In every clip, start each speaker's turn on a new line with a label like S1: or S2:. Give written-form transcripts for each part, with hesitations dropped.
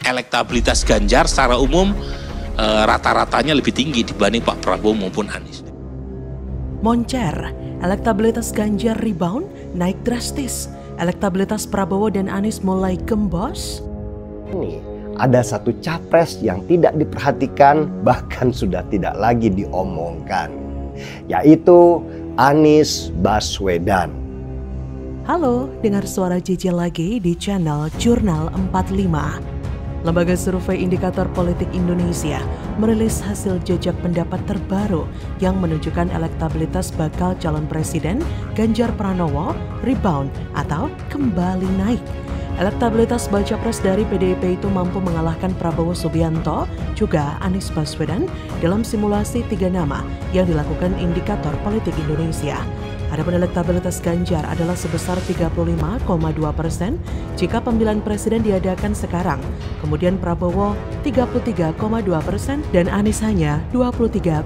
S1: elektabilitas Ganjar secara umum rata-ratanya lebih tinggi dibanding Pak Prabowo maupun Anies.
S2: Moncer, elektabilitas Ganjar rebound, naik drastis. Elektabilitas Prabowo dan Anies mulai gembos.
S3: Ini ada satu capres yang tidak diperhatikan, bahkan sudah tidak lagi diomongkan, yaitu Anies Baswedan.
S2: Halo, dengar suara JJ lagi di channel Jurnal 45. Lembaga Survei Indikator Politik Indonesia merilis hasil jajak pendapat terbaru yang menunjukkan elektabilitas bakal calon presiden Ganjar Pranowo rebound atau kembali naik. Elektabilitas baca pres dari PDIP itu mampu mengalahkan Prabowo Subianto juga Anies Baswedan dalam simulasi 3 nama yang dilakukan Indikator Politik Indonesia. Adapun elektabilitas Ganjar adalah sebesar 35,2% jika pemilihan presiden diadakan sekarang. Kemudian Prabowo 33,2% dan Anies hanya 23,9%.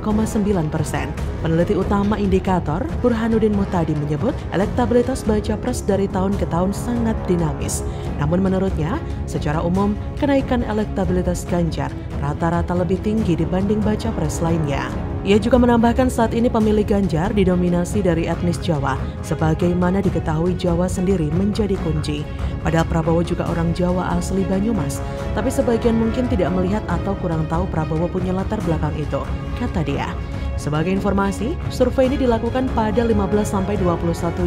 S2: Peneliti utama indikator Burhanuddin Muhtadi menyebut elektabilitas baca pres dari tahun ke tahun sangat dinamis. Namun menurutnya, secara umum kenaikan elektabilitas Ganjar rata-rata lebih tinggi dibanding baca pres lainnya. Ia juga menambahkan saat ini pemilih Ganjar didominasi dari etnis Jawa, sebagaimana diketahui Jawa sendiri menjadi kunci. Padahal Prabowo juga orang Jawa asli Banyumas, tapi sebagian mungkin tidak melihat atau kurang tahu Prabowo punya latar belakang itu, kata dia. Sebagai informasi, survei ini dilakukan pada 15-21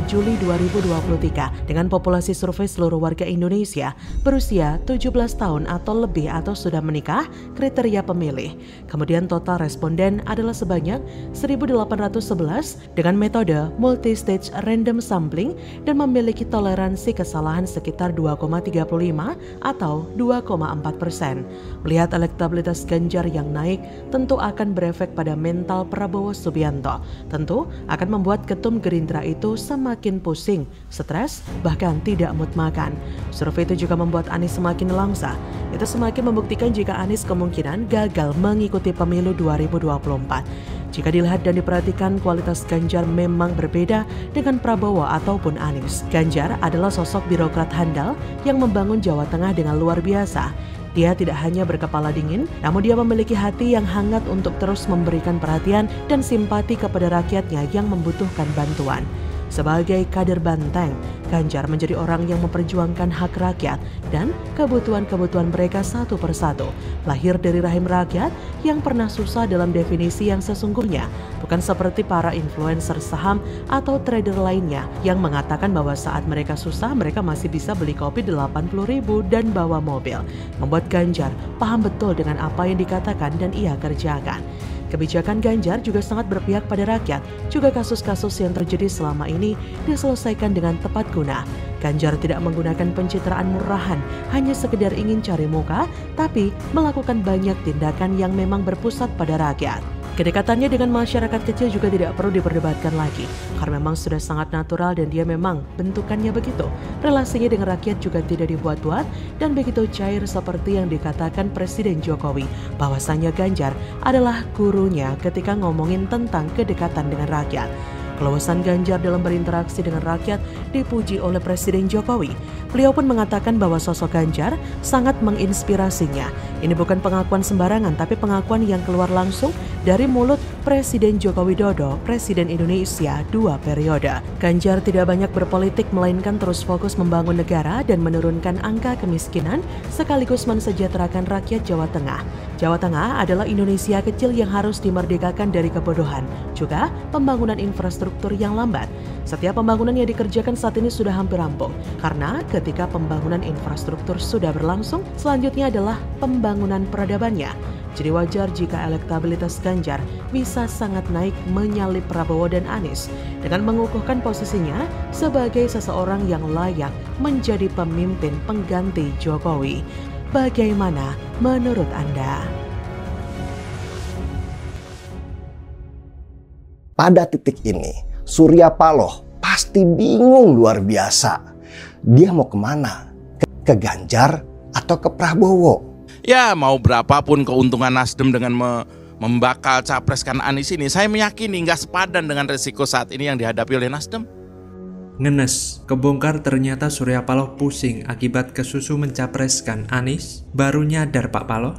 S2: Juli 2023 dengan populasi survei seluruh warga Indonesia berusia 17 tahun atau lebih atau sudah menikah kriteria pemilih. Kemudian total responden adalah sebanyak 1.811 dengan metode multi-stage random sampling dan memiliki toleransi kesalahan sekitar 2,35 atau 2,4%. Melihat elektabilitas Ganjar yang naik tentu akan berefek pada mental Prabowo Subianto. Tentu akan membuat ketum Gerindra itu semakin pusing, stres, bahkan tidak mood makan. Survei itu juga membuat Anies semakin nelangsa. Itu semakin membuktikan jika Anies kemungkinan gagal mengikuti pemilu 2024. Jika dilihat dan diperhatikan, kualitas Ganjar memang berbeda dengan Prabowo ataupun Anies. Ganjar adalah sosok birokrat handal yang membangun Jawa Tengah dengan luar biasa. Dia tidak hanya berkepala dingin, namun dia memiliki hati yang hangat untuk terus memberikan perhatian dan simpati kepada rakyatnya yang membutuhkan bantuan. Sebagai kader banteng, Ganjar menjadi orang yang memperjuangkan hak rakyat dan kebutuhan-kebutuhan mereka satu persatu. Lahir dari rahim rakyat yang pernah susah dalam definisi yang sesungguhnya, bukan seperti para influencer saham atau trader lainnya yang mengatakan bahwa saat mereka susah mereka masih bisa beli kopi 80.000 dan bawa mobil. Membuat Ganjar paham betul dengan apa yang dikatakan dan ia kerjakan. Kebijakan Ganjar juga sangat berpihak pada rakyat. Juga kasus-kasus yang terjadi selama ini diselesaikan dengan tepat guna. Ganjar tidak menggunakan pencitraan murahan hanya sekedar ingin cari muka, tapi melakukan banyak tindakan yang memang berpusat pada rakyat. Kedekatannya dengan masyarakat kecil juga tidak perlu diperdebatkan lagi, karena memang sudah sangat natural dan dia memang bentukannya begitu. Relasinya dengan rakyat juga tidak dibuat-buat dan begitu cair seperti yang dikatakan Presiden Jokowi, bahwasanya Ganjar adalah gurunya ketika ngomongin tentang kedekatan dengan rakyat. Keluasan Ganjar dalam berinteraksi dengan rakyat dipuji oleh Presiden Jokowi. Beliau pun mengatakan bahwa sosok Ganjar sangat menginspirasinya. Ini bukan pengakuan sembarangan, tapi pengakuan yang keluar langsung dari mulut Presiden Joko Widodo, Presiden Indonesia 2 periode. Ganjar tidak banyak berpolitik, melainkan terus fokus membangun negara dan menurunkan angka kemiskinan, sekaligus mensejahterakan rakyat Jawa Tengah. Jawa Tengah adalah Indonesia kecil yang harus dimerdekakan dari kebodohan, juga pembangunan infrastruktur yang lambat. Setiap pembangunan yang dikerjakan saat ini sudah hampir rampung, karena ketika pembangunan infrastruktur sudah berlangsung, selanjutnya adalah pembangunan peradabannya. Jadi wajar jika elektabilitas Ganjar bisa sangat naik menyalip Prabowo dan Anies dengan mengukuhkan posisinya sebagai seseorang yang layak menjadi pemimpin pengganti Jokowi. Bagaimana menurut Anda?
S3: Pada titik ini, Surya Paloh pasti bingung luar biasa. Dia mau kemana? Ke Ganjar atau ke Prabowo?
S1: Ya, mau berapapun keuntungan Nasdem dengan membakal capreskan Anies ini, saya meyakini nggak sepadan dengan resiko saat ini yang dihadapi oleh Nasdem.
S4: Ngenes, kebongkar ternyata Surya Paloh pusing akibat kesusu mencapreskan Anies. Baru nyadar Pak Paloh?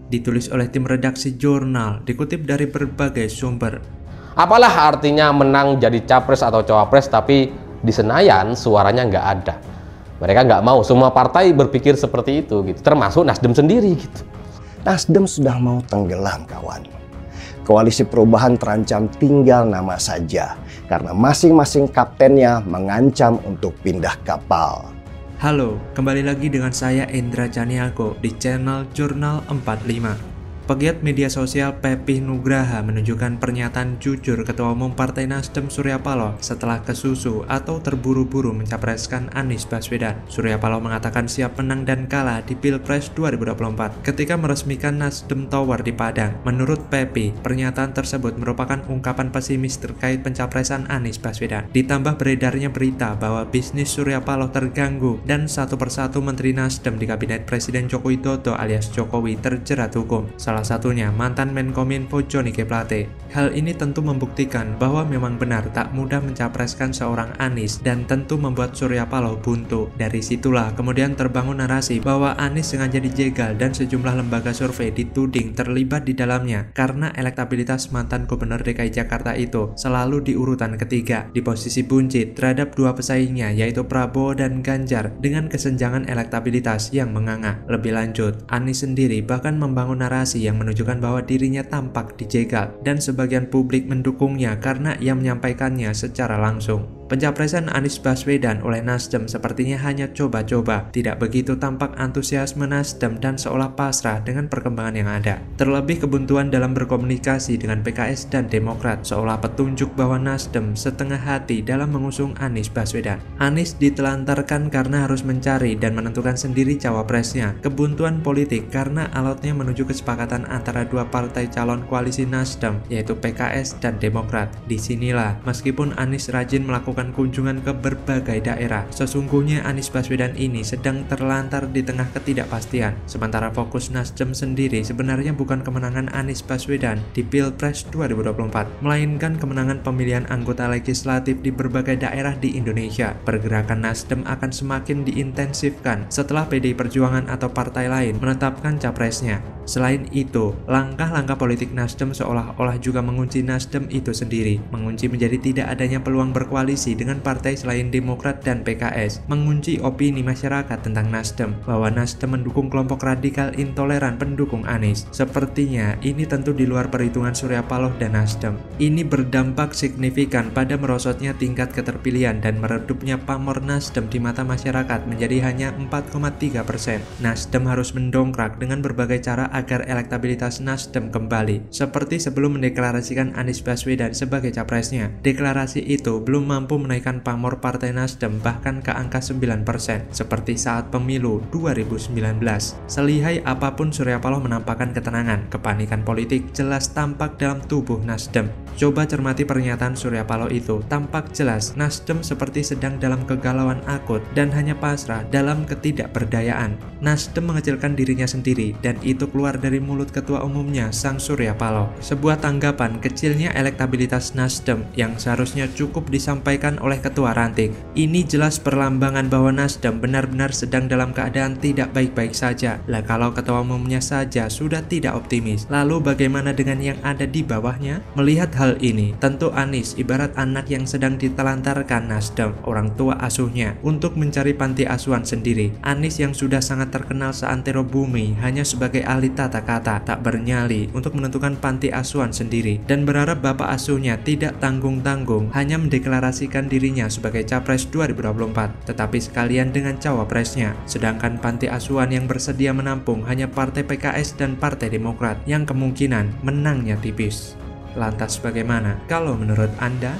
S4: Ditulis oleh tim redaksi Jurnal, dikutip dari berbagai sumber.
S5: Apalah artinya menang jadi capres atau cawapres tapi di Senayan suaranya nggak ada. Mereka nggak mau, semua partai berpikir seperti itu gitu, termasuk Nasdem sendiri gitu.
S3: Nasdem sudah mau tenggelam, kawan. Koalisi perubahan terancam tinggal nama saja karena masing-masing kaptennya mengancam untuk pindah kapal.
S4: Halo, kembali lagi dengan saya Indra Caniago di channel Jurnal 45. Pegiat media sosial Pepi Nugraha menunjukkan pernyataan jujur Ketua Umum Partai Nasdem Surya Paloh setelah kesusu atau terburu-buru mencapreskan Anies Baswedan. Surya Paloh mengatakan siap menang dan kalah di Pilpres 2024 ketika meresmikan Nasdem Tower di Padang. Menurut Pepi, pernyataan tersebut merupakan ungkapan pesimis terkait pencapresan Anies Baswedan. Ditambah beredarnya berita bahwa bisnis Surya Paloh terganggu dan satu persatu Menteri Nasdem di Kabinet Presiden Joko Widodo alias Jokowi terjerat hukum. Salah satunya mantan Menkominfo Johnny G. Plate. Hal ini tentu membuktikan bahwa memang benar tak mudah mencapreskan seorang Anies dan tentu membuat Surya Paloh buntu. Dari situlah kemudian terbangun narasi bahwa Anies sengaja dijegal dan sejumlah lembaga survei dituding terlibat di dalamnya karena elektabilitas mantan Gubernur DKI Jakarta itu selalu di urutan ketiga di posisi buncit terhadap dua pesaingnya yaitu Prabowo dan Ganjar dengan kesenjangan elektabilitas yang menganga. Lebih lanjut, Anies sendiri bahkan membangun narasi yang menunjukkan bahwa dirinya tampak dijegal dan sebagian publik mendukungnya karena ia menyampaikannya secara langsung. Pencapresan Anies Baswedan oleh Nasdem sepertinya hanya coba-coba, tidak begitu tampak antusiasme Nasdem dan seolah pasrah dengan perkembangan yang ada. Terlebih kebuntuan dalam berkomunikasi dengan PKS dan Demokrat seolah petunjuk bahwa Nasdem setengah hati dalam mengusung Anies Baswedan. Anies ditelantarkan karena harus mencari dan menentukan sendiri cawapresnya. Kebuntuan politik karena alotnya menuju kesepakatan antara dua partai calon koalisi Nasdem yaitu PKS dan Demokrat. Disinilah meskipun Anies rajin melakukan kunjungan ke berbagai daerah, sesungguhnya Anies Baswedan ini sedang terlantar di tengah ketidakpastian. Sementara fokus Nasdem sendiri sebenarnya bukan kemenangan Anies Baswedan di Pilpres 2024, melainkan kemenangan pemilihan anggota legislatif di berbagai daerah di Indonesia. Pergerakan Nasdem akan semakin diintensifkan setelah PDI Perjuangan atau partai lain menetapkan capresnya. Selain itu, langkah-langkah politik Nasdem seolah-olah juga mengunci Nasdem itu sendiri, mengunci menjadi tidak adanya peluang berkoalisi dengan partai selain Demokrat dan PKS, mengunci opini masyarakat tentang Nasdem, bahwa Nasdem mendukung kelompok radikal intoleran pendukung Anies. Sepertinya ini tentu di luar perhitungan Surya Paloh dan Nasdem. Ini berdampak signifikan pada merosotnya tingkat keterpilihan dan meredupnya pamor Nasdem di mata masyarakat menjadi hanya 4,3%. Nasdem harus mendongkrak dengan berbagai cara agar elektabilitas Nasdem kembali, seperti sebelum mendeklarasikan Anies Baswedan sebagai capresnya. Deklarasi itu belum mampu menaikkan pamor partai Nasdem bahkan ke angka 9% seperti saat pemilu 2019. Selihai apapun Surya Paloh menampakkan ketenangan, kepanikan politik jelas tampak dalam tubuh Nasdem. Coba cermati pernyataan Surya Paloh itu, tampak jelas Nasdem seperti sedang dalam kegalauan akut dan hanya pasrah dalam ketidakberdayaan. Nasdem mengecilkan dirinya sendiri dan itu keluar dari mulut ketua umumnya sang Surya Paloh. Sebuah tanggapan kecilnya elektabilitas Nasdem yang seharusnya cukup disampaikan oleh ketua ranting. Ini jelas perlambangan bahwa Nasdem benar-benar sedang dalam keadaan tidak baik-baik saja. Lah kalau ketua umumnya saja sudah tidak optimis, lalu bagaimana dengan yang ada di bawahnya? Melihat hal ini, tentu Anies ibarat anak yang sedang ditelantarkan Nasdem, orang tua asuhnya, untuk mencari panti asuhan sendiri. Anies yang sudah sangat terkenal seantero bumi hanya sebagai ahli tata kata, tak bernyali untuk menentukan panti asuhan sendiri, dan berharap bapak asuhnya tidak tanggung-tanggung hanya mendeklarasikan dirinya sebagai capres 2024, tetapi sekalian dengan cawapresnya. Sedangkan panti asuhan yang bersedia menampung hanya partai PKS dan partai Demokrat yang kemungkinan menangnya tipis. Lantas bagaimana kalau menurut Anda?